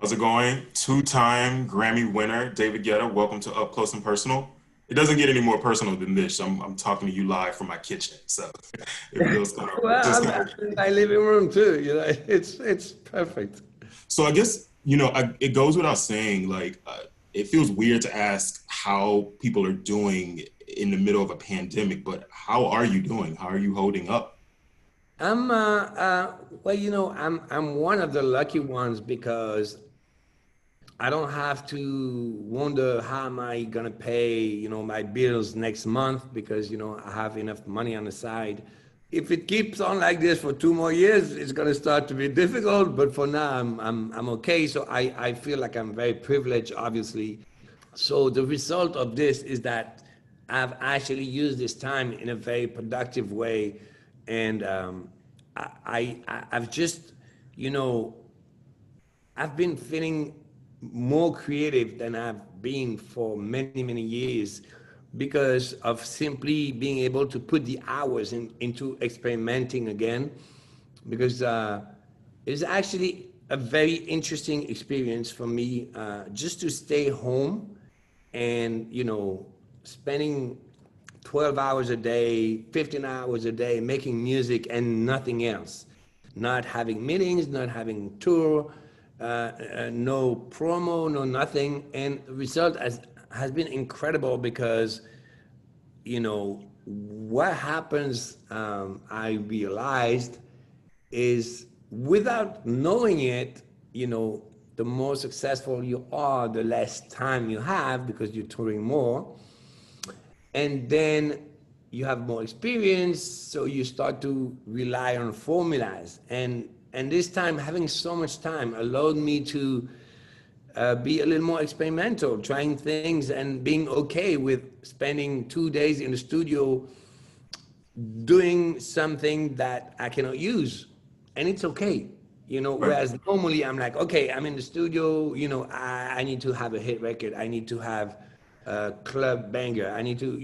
How's it going? Two-time Grammy winner, David Guetta. Welcome to Up Close and Personal. It doesn't get any more personal than this. I'm talking to you live from my kitchen, so it feels kind of Well, just I'm, kind I'm of. in my living room too. It's perfect. So I guess it goes without saying. It feels weird to ask how people are doing in the middle of a pandemic, but how are you doing? How are you holding up? I'm well, I'm one of the lucky ones because I don't have to wonder how am I gonna pay, my bills next month because I have enough money on the side. If it keeps on like this for 2 more years, it's gonna start to be difficult. But for now, I'm okay. So I feel like I'm very privileged, obviously. So the result of this is that I've actually used this time in a very productive way, and I've just, you know, I've been feeling more creative than I've been for many, many years because of simply being able to put the hours into experimenting again. Because it's actually a very interesting experience for me just to stay home and, spending 12 hours a day, 15 hours a day making music and nothing else. Not having meetings, not having tour, no promo, no nothing. And the result has been incredible because, what happens, I realized, is without knowing it, the more successful you are, the less time you have because you're touring more, and then you have more experience, so you start to rely on formulas. And this time, having so much time allowed me to be a little more experimental, trying things and being okay with spending 2 days in the studio doing something that I cannot use, and it's okay. Right. Whereas normally I'm like, okay, I'm in the studio, I need to have a hit record, I need to have a club banger, I need to,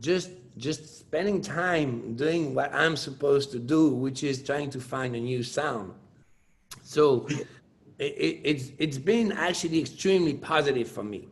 just just spending time doing what I'm supposed to do, which is trying to find a new sound. So it's been actually extremely positive for me.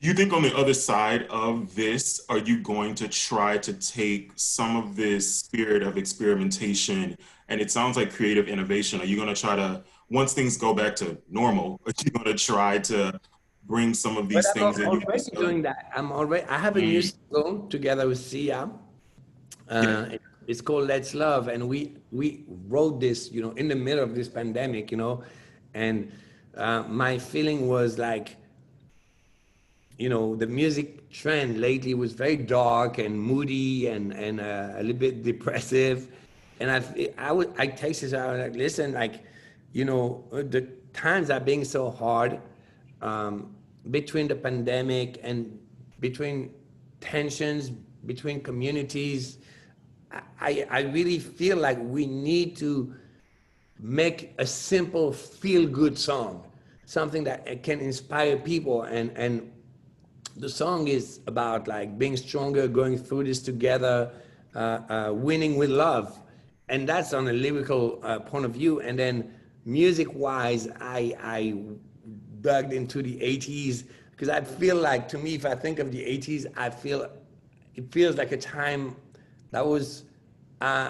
You think on the other side of this, are you going to try to take some of this spirit of experimentation and it sounds like creative innovation? Are you going to try to, once things go back to normal, are you going to try to bring some of But these I'm things that you already discovered? doing that. I have a new Mm, single together with Sia. yeah. It's called Let's Love, and we wrote this, in the middle of this pandemic, and my feeling was like, the music trend lately was very dark and moody and a little bit depressive. And I texted her, I was like, listen, like, the times are being so hard, between the pandemic and between tensions between communities. I really feel like we need to make a simple feel good song, something that can inspire people. And the song is about like being stronger, going through this together, winning with love. And that's on a lyrical point of view. And then music wise, I dug into the 80s because I feel like, to me, if I think of the 80s, it feels like a time that was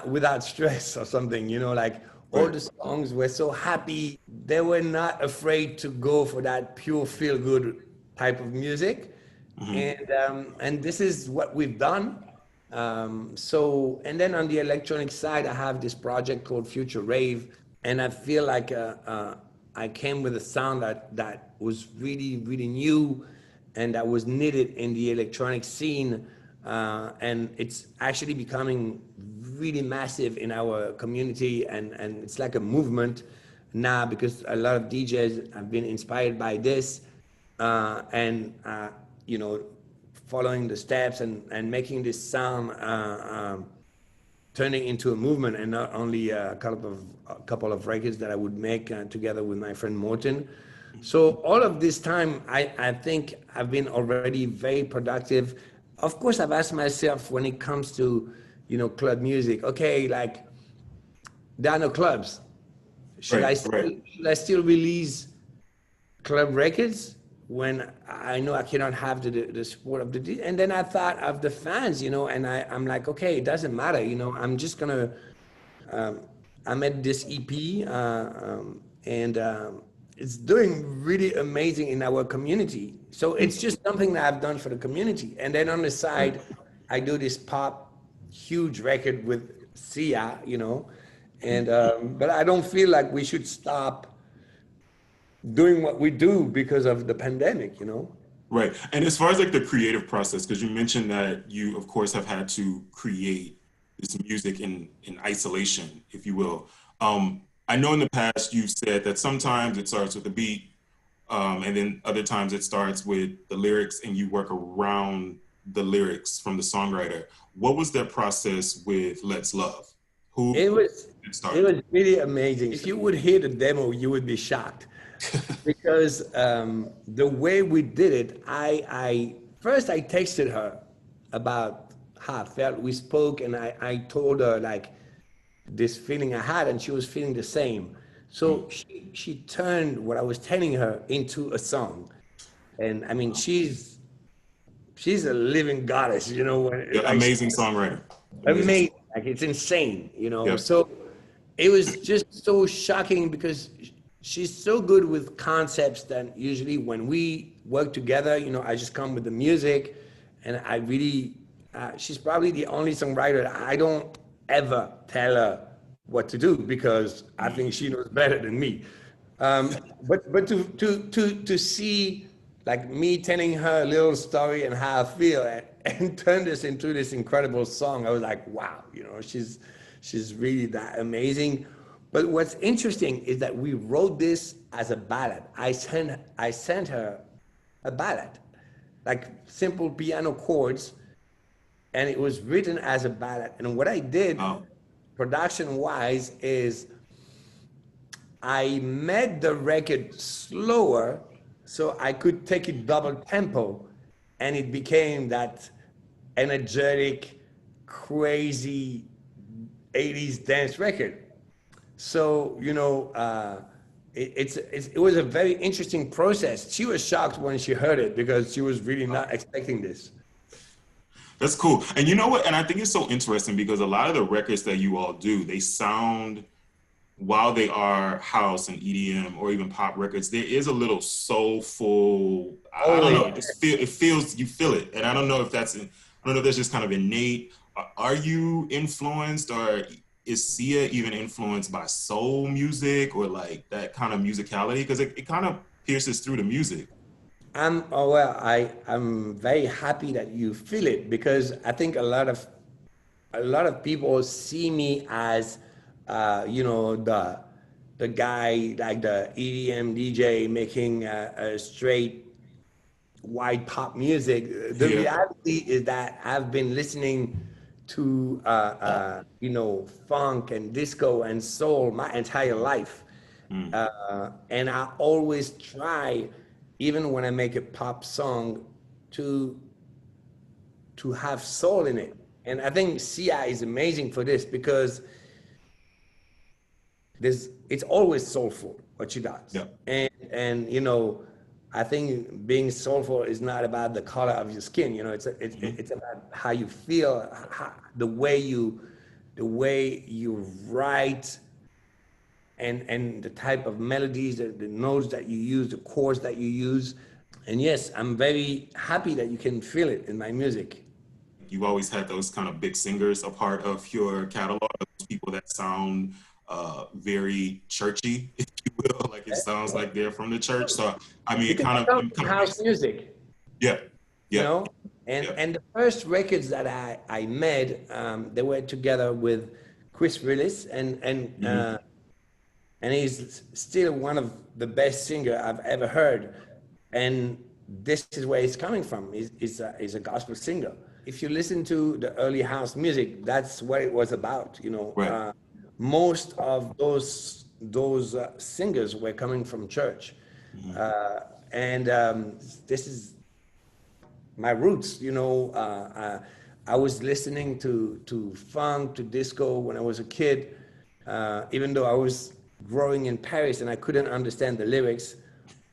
without stress or something, like all Right. the songs were so happy. They were not afraid to go for that pure feel good type of music. Mhm. And this is what we've done. So, and then on the electronic side, I have this project called Future Rave, and I feel like I came with a sound that was really, really new, and that was needed in the electronic scene. And it's actually becoming really massive in our community, and it's like a movement now because a lot of DJs have been inspired by this, and you know, following the steps and making this sound turning into a movement, and not only a couple of records that I would make together with my friend Morton. So all of this time, I think I've been already very productive. Of course, I've asked myself when it comes to, club music, okay, like there are no clubs. Should Right. I Right. still should I still release club records when I know I cannot have the support of the, and then I thought of the fans, you know, and I'm like, okay, it doesn't matter, you know, I'm just gonna, I made this EP, and it's doing really amazing in our community. So it's just something that I've done for the community. And then on the side, I do this pop huge record with Sia, you know, and but I don't feel like we should stop doing what we do because of the pandemic, you know. Right. And as far as like the creative process, because you mentioned that you, of course, have had to create this music in isolation, if you will. I know in the past you've said that sometimes it starts with a beat, and then other times it starts with the lyrics and you work around the lyrics from the songwriter. What was that process with Let's Love? Who It was did it it start? was really amazing. If you would hear the demo, you would be shocked because the way we did it, I first I texted her about how I felt. We spoke, and I told her like this feeling I had, and she was feeling the same. So she turned what I was telling her into a song, and I mean she's a living goddess, you know. When Yeah, like amazing songwriter. Amazing. amazing, like it's insane, you know. Yeah. So it was just so shocking because she's so good with concepts that usually when we work together, you know, I just come with the music, and I really, she's probably the only songwriter that I don't ever tell her what to do because I think she knows better than me. But to see like me telling her a little story and how I feel, and turn this into this incredible song, I was like, wow, you know, she's really that amazing. But what's interesting is that we wrote this as a ballad. I sent her a ballad, like simple piano chords, and it was written as a ballad. And what I did, Oh, production wise, is I made the record slower so I could take it double tempo, and it became that energetic, crazy 80s dance record. So, you know, it was a very interesting process. She was shocked when she heard it because she was really not expecting this. that's cool. And you know what? And I think it's so interesting because a lot of the records that you all do, they sound, while they are house and EDM or even pop records, there is a little soulful. I don't know. Totally. It just feel, it feels, you feel it, and I don't know if that's I don't know if that's just kind of innate. Are you influenced, or is Sia even influenced by soul music or like that kind of musicality? Because it kind of pierces through the music. Oh well, I'm very happy that you feel it because I think a lot of people see me as, you know, the guy like the EDM DJ making a straight white pop music. The Yeah. reality is that I've been listening to you know, funk and disco and soul my entire life, Mm. and I always try, even when I make a pop song, to have soul in it. And I think Sia is amazing for this because it's always soulful what she does. Yeah. And you know, I think being soulful is not about the color of your skin. You know, it's about how you feel, the way you write, and the type of melodies, the notes that you use, the chords that you use. And yes, I'm very happy that you can feel it in my music. You've always had those kind of big singers a part of your catalog, those people that sound very churchy, if you will. Like it sounds like they're from the church. So I mean, Because I come it from kind of makes house sense. music, Yeah, you yeah, know, and yeah. and the first records that I made, they were together with Chris Willis, Hmm. and he's still one of the best singer I've ever heard. And this is where he's coming from. He's a gospel singer. If you listen to the early house music, that's what it was about. You know, Right. most of those singers were coming from church, Hmm. and this is my roots. You know, I was listening to funk, to disco when I was a kid, even though I was growing in Paris and I couldn't understand the lyrics.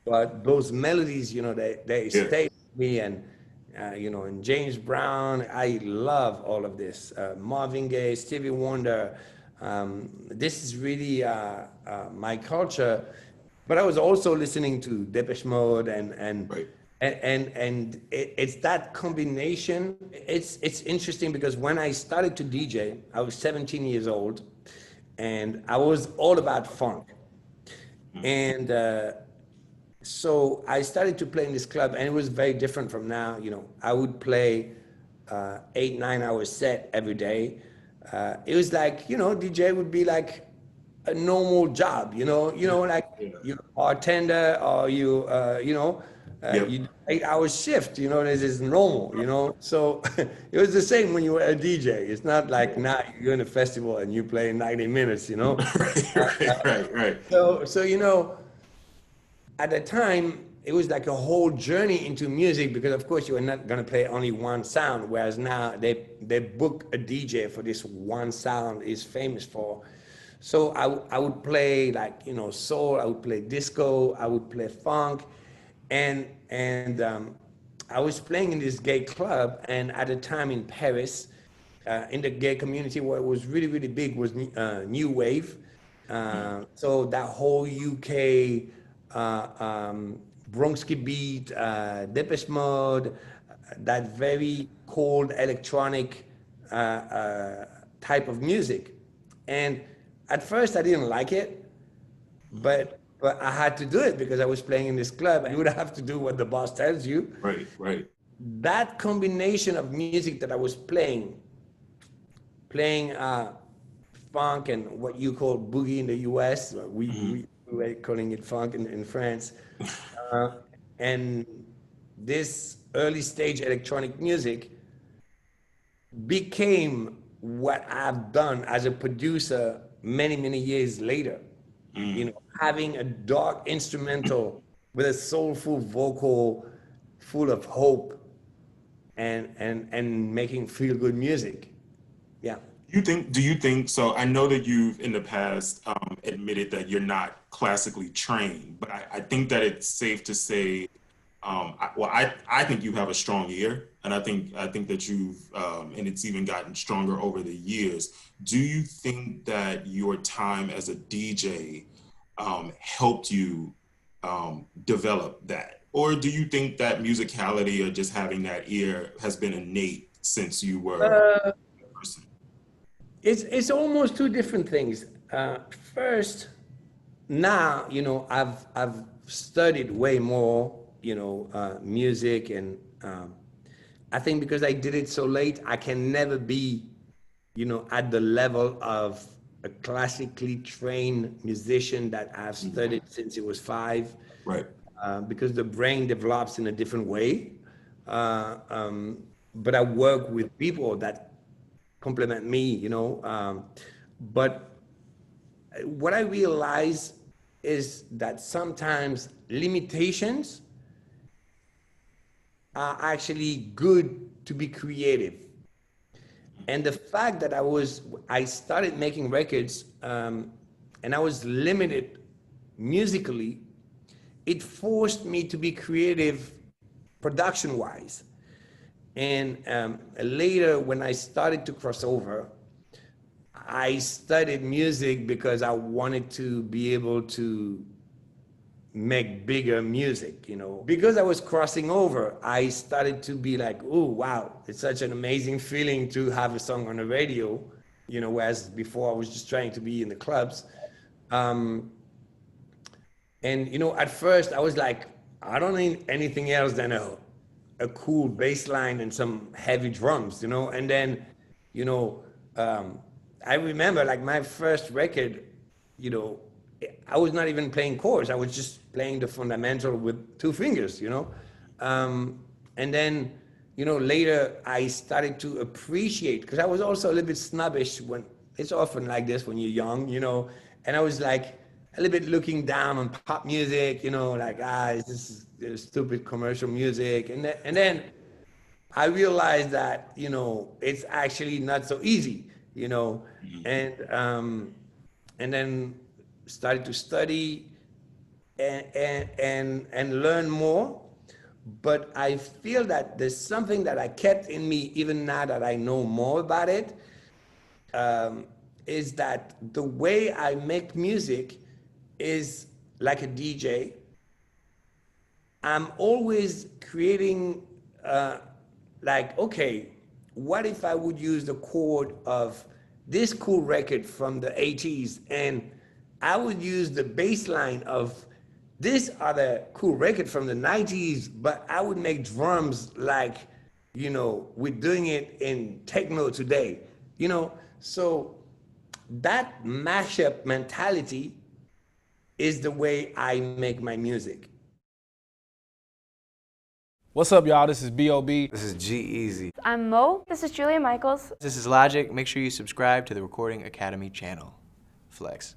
but those melodies, they Yeah. stay with me. And and James Brown, I love all of this. Marvin Gaye, Stevie Wonder. This is really my culture. But I was also listening to Depeche Mode, Right. it's that combination. It's interesting because when I started to DJ, I was 17 years old, and I was all about funk. And so I started to play in this club, and it was very different from now. I would play 8, 9 hours set every day. It was like, DJ would be like a normal job, like Yeah. you're a bartender, or Yep. you do 8 hour shift, this is normal, So it was the same when you were a DJ. It's not like now you're in a festival and you play 90 minutes, Right, right, right, right. So at the time, it was like a whole journey into music, because of course you were not going to play only one sound, whereas now they book a DJ for this one sound is famous for. So I would play like soul, I would play disco, I would play funk, and I was playing in this gay club, and at the time in Paris, in the gay community, what was really big was new wave. So that whole UK Bronxy beat, Depeche Mode, that very cold electronic type of music. And at first I didn't like it, but I had to do it because I was playing in this club, and you would have to do what the boss tells you. Right, right. That combination of music that I was playing funk and what you call boogie in the US, we were calling it funk in France, uh, and this early stage electronic music became what I've done as a producer many years later. Having a dark instrumental with a soulful vocal full of hope, and making feel good music. Yeah. Do you think so? I know that you've in the past admitted that you're not classically trained, but I think that it's safe to say, I think you have a strong ear, and I think that and it's even gotten stronger over the years. Do you think that your time as a DJ helped you develop that, or do you think that musicality or just having that ear has been innate since you were a person? It's almost two different things. First, now I've studied way more music, and I think because I did it so late, I can never be at the level of a classically trained musician that I've studied since it was 5, Right. because the brain develops in a different way. But I work with people that complement me, but what I realize is that sometimes limitations are actually good to be creative. And the fact that I started making records, and I was limited musically, it forced me to be creative production wise. And later, when I started to cross over, I studied music because I wanted to be able to make bigger music, Because I was crossing over, I started to be like, oh, wow, it's such an amazing feeling to have a song on the radio, whereas before I was just trying to be in the clubs. And, at first I was like, I don't need anything else than a cool bass line and some heavy drums, And then, I remember like my first record, I was not even playing chords. I was just playing the fundamental with 2 fingers, And then, later I started to appreciate, because I was also a little bit snobbish when it's often like this when you're young, And I was like a little bit looking down on pop music, like, this is stupid commercial music. And then I realized that, it's actually not so easy, and then started to study, and learn more. But I feel that there's something that I kept in me, even now that I know more about it, is that the way I make music is like a DJ. I'm always creating, like, okay, what if I would use the chord of this cool record from the 80s, and I would use the bass line of this other cool record from the 90s, but I would make drums like, we're doing it in techno today, So that mashup mentality is the way I make my music. What's up, y'all? This is B.O.B. This is G-Eazy. I'm Mo. This is Julia Michaels. This is Logic. Make sure you subscribe to the Recording Academy channel. Flex.